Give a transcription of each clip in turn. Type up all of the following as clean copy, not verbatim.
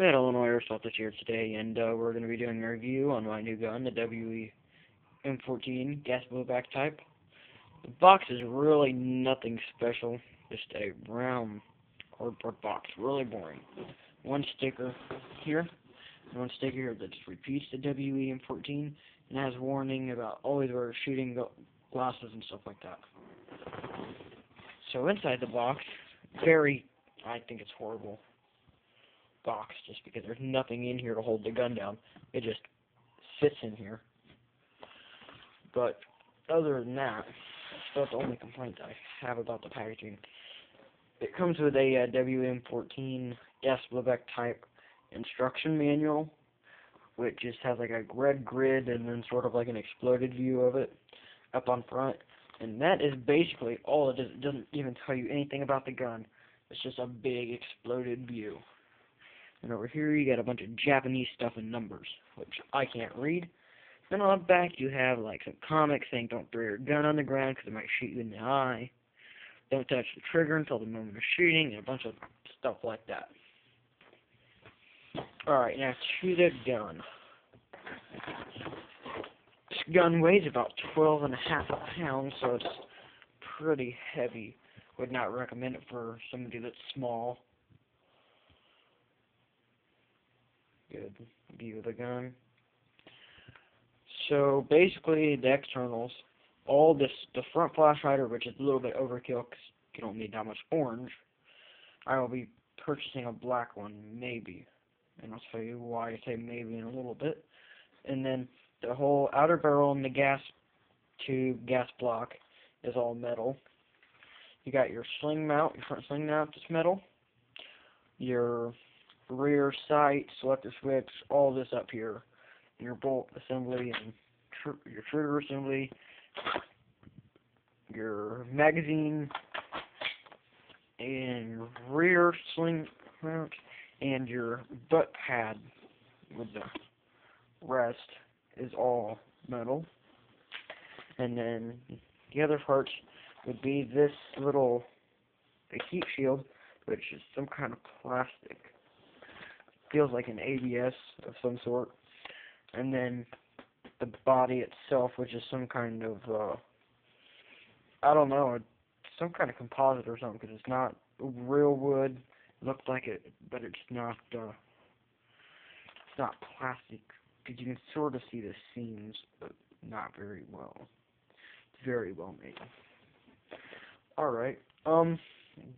Illinois Airsoft is here today, and we're going to be doing a review on my new gun, the m14 gas blowback type. The box is really nothing special, just a round cardboard box, really boring. One sticker here, and one sticker here that just repeats the m14, and has warning about always wear shooting glasses and stuff like that. So inside the box, I think it's horrible box, just because there's nothing in here to hold the gun down. It just sits in here. But other than that, that's the only complaint I have about the packaging. It comes with a m14 gas blowback type instruction manual, which just has like a red grid and then sort of like an exploded view of it up on front. And that is basically all it is. It doesn't even tell you anything about the gun. It's just a big exploded view. And over here you got a bunch of Japanese stuff and numbers, which I can't read. Then on the back you have like some comics saying don't throw your gun on the ground because it might shoot you in the eye. Don't touch the trigger until the moment of shooting, and a bunch of stuff like that. Alright, now to the gun. This gun weighs about 12.5 pounds, so it's pretty heavy. Would not recommend it for somebody that's small. Good view of the gun. So basically, the externals, the front flash hider, which is a little bit overkill because you don't need that much orange. I will be purchasing a black one, maybe, and I'll tell you why I say maybe in a little bit. And then the whole outer barrel and the gas tube, gas block is all metal. You got your sling mount, your front sling mount is metal. Your rear sight, selector switch, all this up here. Your bolt assembly and your trigger assembly. Your magazine and your rear sling mount and your butt pad with the rest is all metal. And then the other parts would be this little heat shield, which is some kind of plastic. Feels like an ABS of some sort. And then the body itself, which is some kind of, I don't know, some kind of composite or something, because it's not real wood. It looks like it, but it's not plastic, because you can sort of see the seams, but not very well. It's very well made. Alright,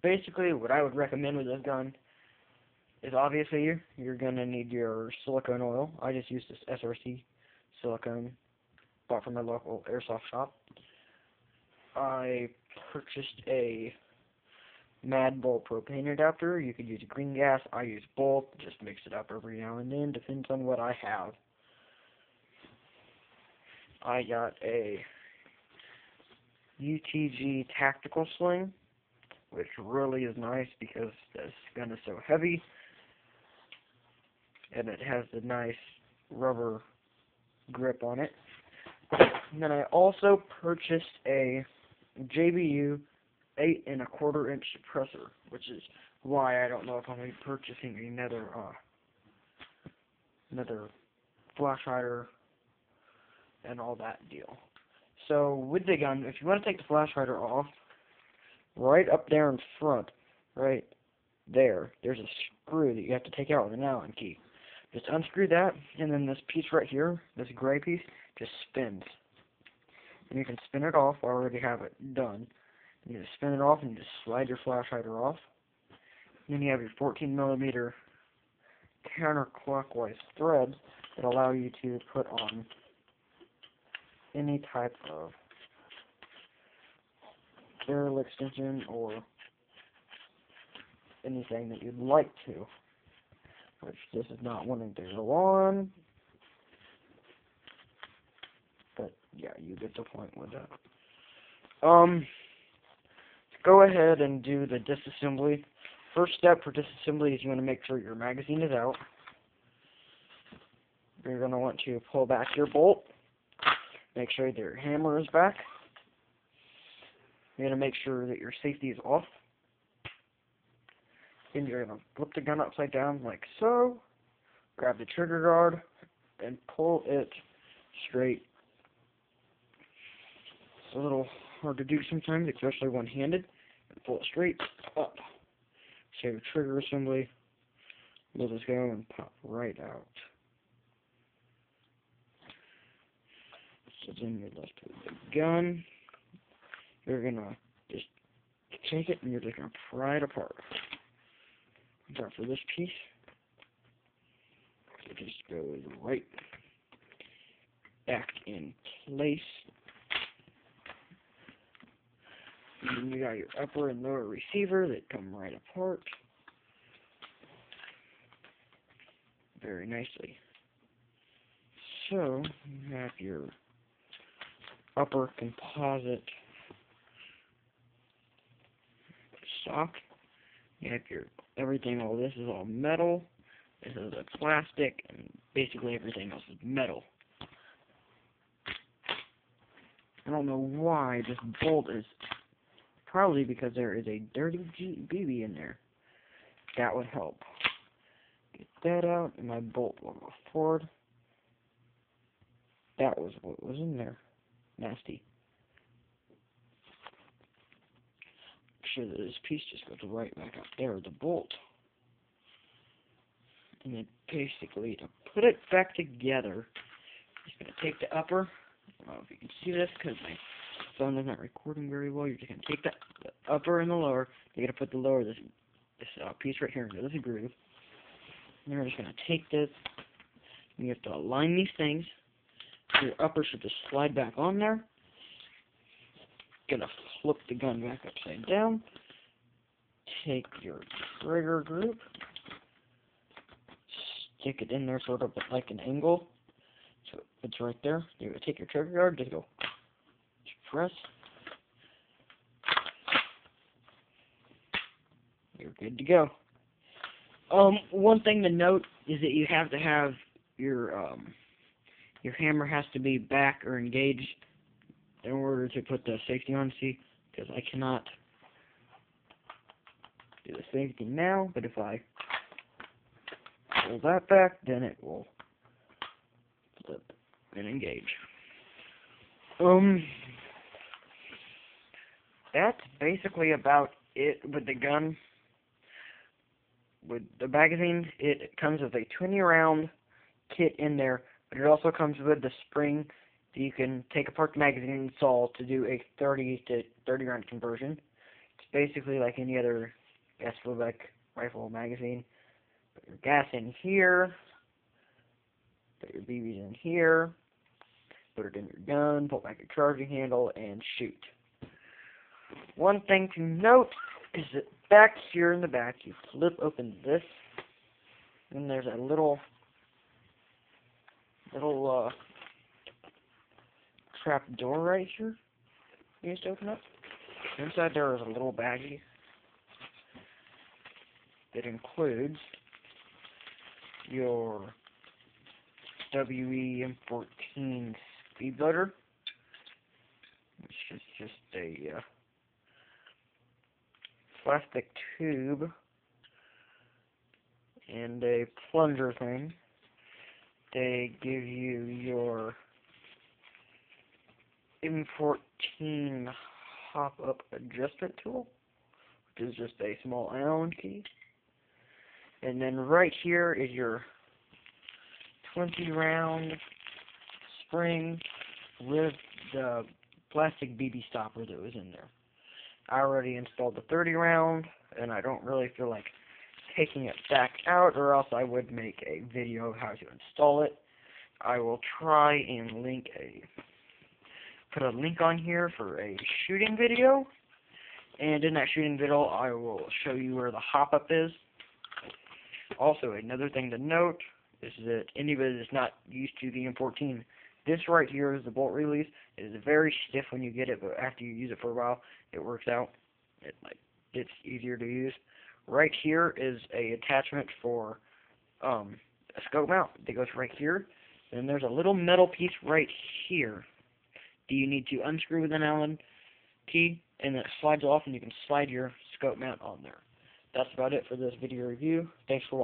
basically what I would recommend with this gun is obviously you're going to need your silicone oil. I just used this SRC silicone, bought from my local airsoft shop. I purchased a Mad Bull propane adapter. You could use green gas. I use both. Just mix it up every now and then. Depends on what I have. I got a UTG tactical sling, which really is nice because this gun is so heavy. And it has a nice rubber grip on it. And then I also purchased a JBU 8 1/4 inch suppressor, which is why I don't know if I'm going to be purchasing another flash hider and all that deal. So with the gun, if you want to take the flash hider off, right up there in front, right there's a screw that you have to take out with an Allen key. Just unscrew that, and then this piece right here, this gray piece, just spins. And you can spin it off. I already have it done. You just spin it off, and you just slide your flash hider off. And then you have your 14mm counterclockwise threads that allow you to put on any type of barrel extension or anything that you'd like to. Which this is not wanting to go on. But yeah, you get the point with that. Go ahead and do the disassembly. First step for disassembly is you want to make sure your magazine is out. You're going to want to pull back your bolt. Make sure that your hammer is back. You're going to make sure that your safety is off. and you're going to flip the gun upside down like so, grab the trigger guard and pull it straight. It's a little hard to do sometimes, especially one-handed. Pull it straight up. Save the trigger assembly. Let this go and pop right out. So then you're left with the gun. You're gonna just take it and you're just gonna pry it apart. So for this piece, it just goes right back in place. And then you got your upper and lower receiver that come right apart very nicely. So you have your upper composite stock. You have your everything. All this is all metal. This is a plastic, and basically everything else is metal. I don't know why this bolt is. Probably because there is a dirty BB in there. That would help. Get that out, and my bolt will go forward. That was what was in there. Nasty. Make sure that this piece just goes right back up there, the bolt. And then basically, to put it back together, I'm just going to take the upper. I don't know if you can see this because my phone is not recording very well. You're just going to take the upper and the lower. You're going to put the lower, this piece right here into this groove. And you're just going to take this, and you have to align these things. Your upper should just slide back on there. Going to flip the gun back upside down. Take your trigger group. Stick it in there sort of like an angle. So it's right there. You're going to take your trigger guard, just go press. You're good to go. One thing to note is that you have to have your hammer has to be back or engaged in order to put the safety on. See, because I cannot do the safety now, but if I pull that back, then it will flip and engage. That's basically about it with the gun. With the magazine, it comes with a 20-round kit in there, but it also comes with the spring that you can take apart the magazine and install to do a 30 to 30 round conversion. It's basically like any other gas blowback rifle magazine. Put your gas in here, put your BBs in here, put it in your gun, pull back your charging handle, and shoot. One thing to note is that back here in the back, you flip open this, and there's a little trap door right here you just open up. Inside there is a little baggie that includes your m14 speed loader, which is just a plastic tube and a plunger thing. They give you your m14 hop-up adjustment tool, which is just a small Allen key. And then right here is your 20-round spring with the plastic BB stopper that was in there. I already installed the 30-round, and I don't really feel like taking it back out, or else I would make a video of how to install it. I will try and put a link on here for a shooting video, and in that shooting video I will show you where the hop-up is. Also, another thing to note is that anybody that's not used to the M14, this right here is the bolt release. It is very stiff when you get it, but after you use it for a while, it works out. It's easier to use. Right here is a attachment for a scope mount that goes right here. And there's a little metal piece right here that you need to unscrew with an Allen key, and it slides off, and you can slide your scope mount on there. That's about it for this video review. Thanks for watching.